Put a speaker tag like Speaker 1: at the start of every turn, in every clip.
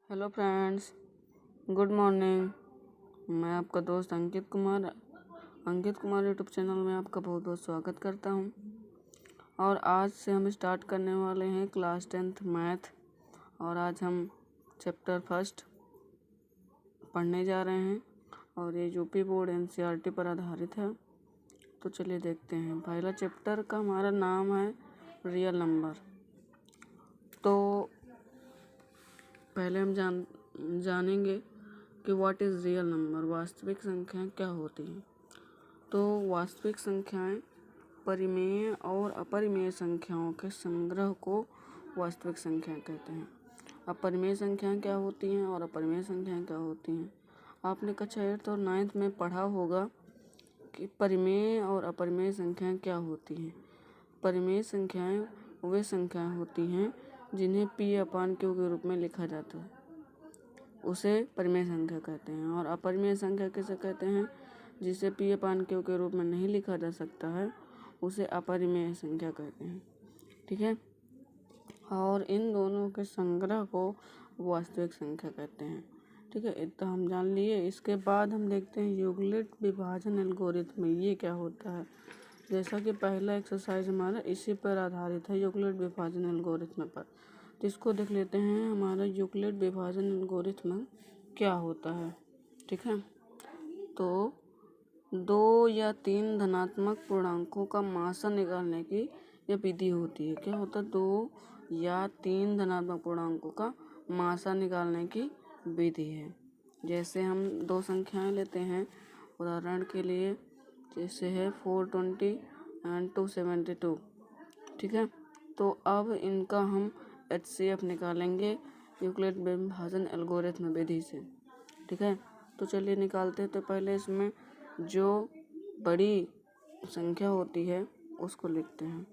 Speaker 1: Hello friends, good morning. मैं आपका दोस्त अंकित कुमार यूट्यूब चैनल में आपका बहुत बहुत स्वागत करता हूं। और आज से हम स्टार्ट करने वाले हैं क्लास 10th मैथ। और आज हम चैप्टर फर्स्ट पढ़ने जा रहे हैं और ये यूपी बोर्ड एनसीईआरटी पर आधारित है। तो चलिए देखते हैं। पहला चैप्टर का हमारा नाम है रियल नंबर। तो पहले हम जानेंगे कि व्हाट इज़ रियल नंबर, वास्तविक संख्याएं क्या होती हैं। तो वास्तविक संख्याएं परिमेय और अपरिमेय संख्याओं के संग्रह को वास्तविक संख्या कहते हैं। अपरिमेय संख्याएं क्या होती हैं और अपरिमेय संख्याएं क्या होती हैं। आपने कक्षा 8th और 9th में पढ़ा होगा कि परिमेय और अपरिमेय संख्याएं क्या होती हैं। परिमेय संख्याएं वे संख्याएं होती हैं जिन्हें P/Q के रूप में लिखा जाता है, उसे परिमेय संख्या कहते हैं। और अपरिमेय संख्या किसे कहते हैं, जिसे P/Q के रूप में नहीं लिखा जा सकता है, उसे अपरिमेय संख्या कहते हैं। ठीक है। और इन दोनों के संग्रह को वास्तविक संख्या कहते हैं। ठीक है, इतना हम जान लिए। इसके बाद हम देखते हैं यूक्लिड विभाजन एल्गोरिथम। ये क्या होता है। जैसा कि पहला एक्सरसाइज हमारा इसी पर आधारित है, यूक्लिड विभाजन एल्गोरिथम पर। तो इसको देख लेते हैं, हमारा यूक्लिड विभाजन एल्गोरिथम क्या होता है। ठीक है। तो 2 या 3 धनात्मक पूर्णांकों का मासा निकालने की यह विधि होती है। क्या होता है, 2 या 3 धनात्मक पूर्णांकों का मासा निकालने की विधि है। जैसे हम दो संख्याएं लेते हैं उदाहरण के लिए, जैसे है 420 एंड 272। ठीक है। तो अब इनका हम HCF निकालेंगे यूक्लिड विभाजन एल्गोरिथम विधि से। ठीक है। तो चलिए निकालते हैं। तो पहले इसमें जो बड़ी संख्या होती है उसको लिखते हैं।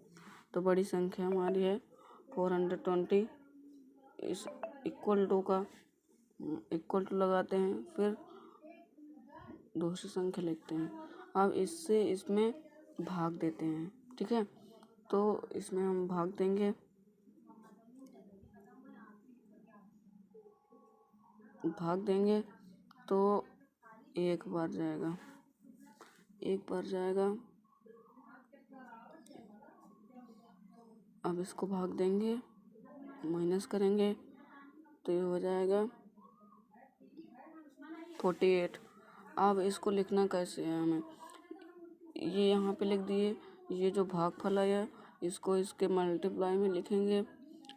Speaker 1: तो बड़ी संख्या हमारी है 420। इस इक्वल टू लगाते हैं, फिर दूसरी संख्या लिखते हैं। अब इससे इसमें भाग देते हैं। ठीक है। तो इसमें हम भाग देंगे, तो एक बार जाएगा। अब इसको भाग देंगे, माइनस करेंगे, तो ये हो जाएगा 48। अब इसको लिखना कैसे है हमें, ये यहाँ पे लिख दिए। ये जो भागफल आया इसको इसके मल्टीप्लाई में लिखेंगे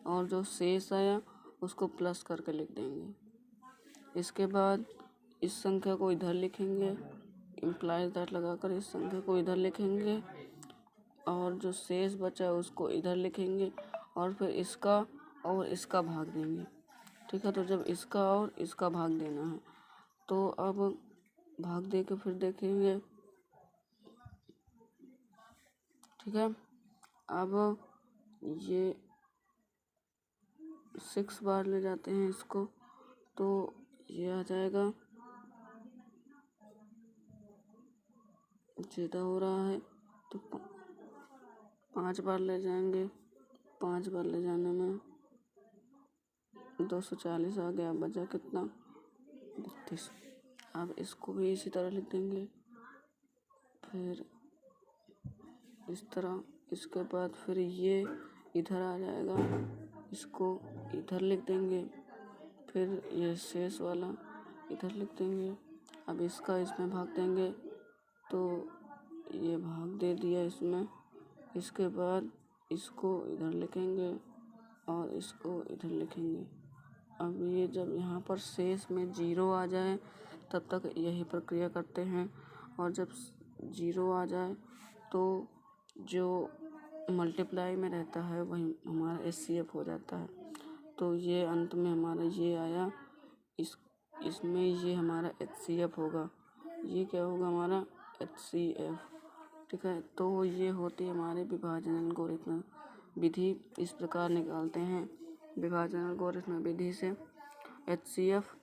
Speaker 1: और जो शेष आया उसको प्लस करके लिख देंगे। इसके बाद इस संख्या को इधर लिखेंगे, इम्प्लाइज दैट लगाकर इस संख्या को इधर लिखेंगे और जो शेष बचा है उसको इधर लिखेंगे और फिर इसका और इसका भाग देंगे। ठीक है। तो जब इसका और इसका भाग देना है तो अब भाग दे के फिर देखेंगे। ठीक है। अब ये 6 बार ले जाते हैं इसको, तो ये आ जाएगा, ज़्यादा हो रहा है तो 5 बार ले जाएंगे। 5 बार ले जाने में 240 आ गया, बचा कितना 32। अब इसको भी इसी तरह लिख देंगे, फिर इस तरह। इसके बाद फिर ये इधर आ जाएगा, इसको इधर लिख देंगे, फिर ये शेष वाला इधर लिख देंगे। अब इसका इसमें भाग देंगे, तो ये भाग दे दिया इसमें। इसके बाद इसको इधर लिखेंगे और इसको इधर लिखेंगे। अब ये जब यहाँ पर शेष में 0 आ जाए तब तक यही प्रक्रिया करते हैं, और जब 0 आ जाए तो जो मल्टीप्लाई में रहता है वही हमारा HCF हो जाता है। तो ये अंत में हमारा ये आया, इसमें ये हमारा HCF होगा। ये क्या होगा, हमारा HCF। ठीक है। तो ये होती है हमारे विभाजन एल्गोरिथम विधि। इस प्रकार निकालते हैं विभाजन एल्गोरिथम विधि से HCF।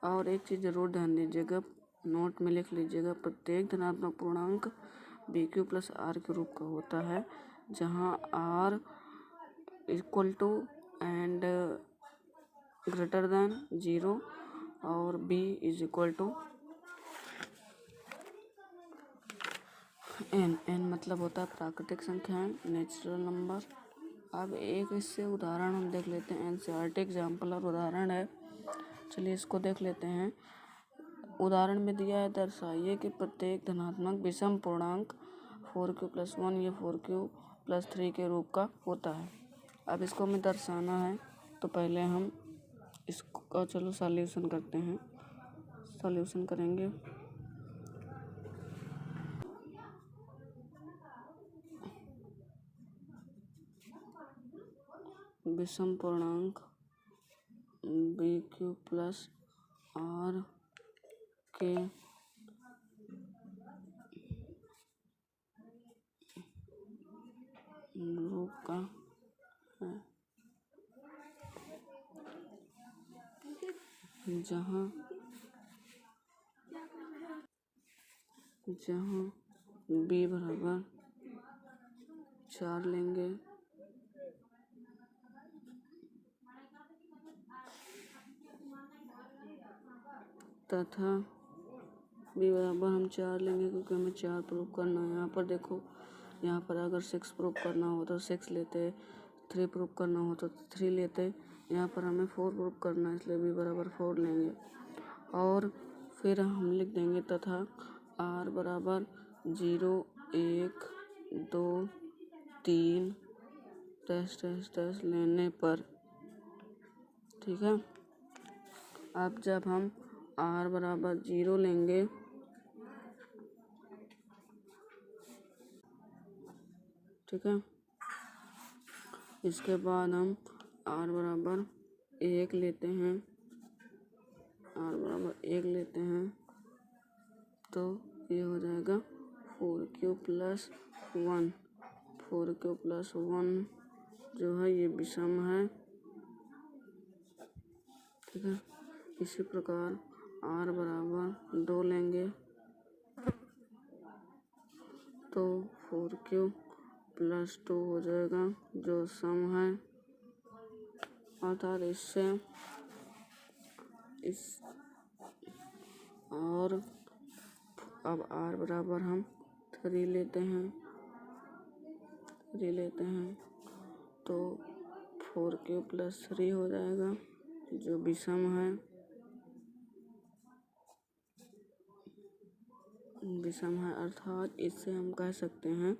Speaker 1: और एक चीज़ ज़रूर ध्यान दीजिएगा, नोट में लिख लीजिएगा, प्रत्येक धनात्मक पूर्णांक BQ + R के रूप का होता है, जहाँ R = एंड ग्रेटर देन 0 और b is equal to n मतलब होता है प्राकृतिक संख्याएं, नेचुरल नंबर। अब एक इससे उदाहरण हम देख लेते हैं, एनसीईआरटी एग्जाम्पल और उदाहरण है। चलिए इसको देख लेते हैं। उदाहरण में दिया है, दर्शाइए कि प्रत्येक धनात्मक विषम पूर्णांक 4q+1 या 4q+3 के रूप का होता है। अब इसको हमें दर्शाना है तो पहले हम इसका चलो सॉल्यूशन करते हैं। सॉल्यूशन करेंगे विषम पूर्णांक BQ+R के रूप का है, जहाँ b बराबर 4 लेंगे तथा b बराबर हम 4 लेंगे क्योंकि हमें 4 प्रूव करना है। यहाँ पर देखो, यहाँ पर अगर 6 प्रूव करना हो तो 6 लेते, 3 प्रूव करना हो तो 3 लेते। यहाँ पर हमें 4 प्रूव करना है इसलिए b बराबर 4 लेंगे और फिर हम लिख देंगे तथा r बराबर 0, 1, 2, 3 टेस्ट लेने पर, ठीक है। अब जब हम r बराबर 0 लेंगे ठीक है, इसके बाद हम r बराबर 1 लेते हैं, r बराबर 1 लेते हैं तो ये हो जाएगा 4q+1। 4q+1 जो है ये विषम है, ठीक है। इसी प्रकार r बराबर 2 लेंगे तो 4q+2 हो जाएगा जो सम है, अर्थात इससे इस और अब r बराबर हम 3 लेते हैं तो 4q+3 हो जाएगा जो विषम है, अर्थात इससे हम कह सकते हैं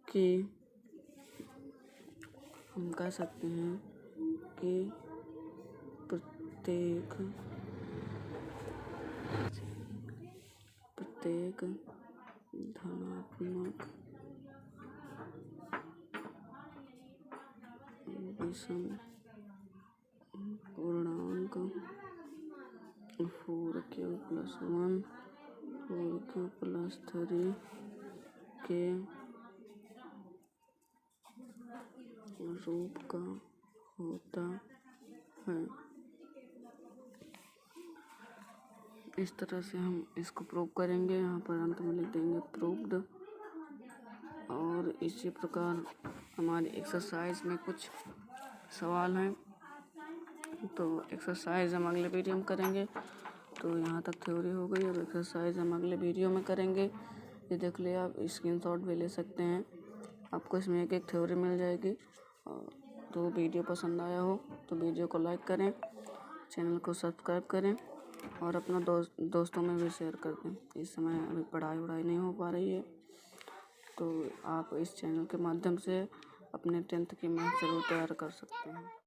Speaker 1: कि प्रत्येक धनात्मक विषम पूर्णांक 4q+1, 4q+3 के रूप का होता है। इस तरह से हम इसको प्रूव करेंगे। यहाँ पर अंत में लिख देंगे प्रूव्ड। और इसी प्रकार हमारी एक्सरसाइज में कुछ सवाल हैं तो एक्सरसाइज हम अगले वीडियो में करेंगे। तो यहाँ तक थ्योरी हो गई, अब एक्सरसाइज हम अगले वीडियो में करेंगे। ये देख लिया, आप स्क्रीनशॉट भी ले सकते हैं, आपको इसमें एक एक थ्योरी मिल जाएगी। तो वीडियो पसंद आया हो तो वीडियो को लाइक करें, चैनल को सब्सक्राइब करें और अपना दोस्तों में भी शेयर कर दें। इस समय अभी पढ़ाई नहीं हो पा रही है तो आप इस चैनल के माध्यम से अपने 10th की मैथ ज़रूर तैयार कर सकते हैं।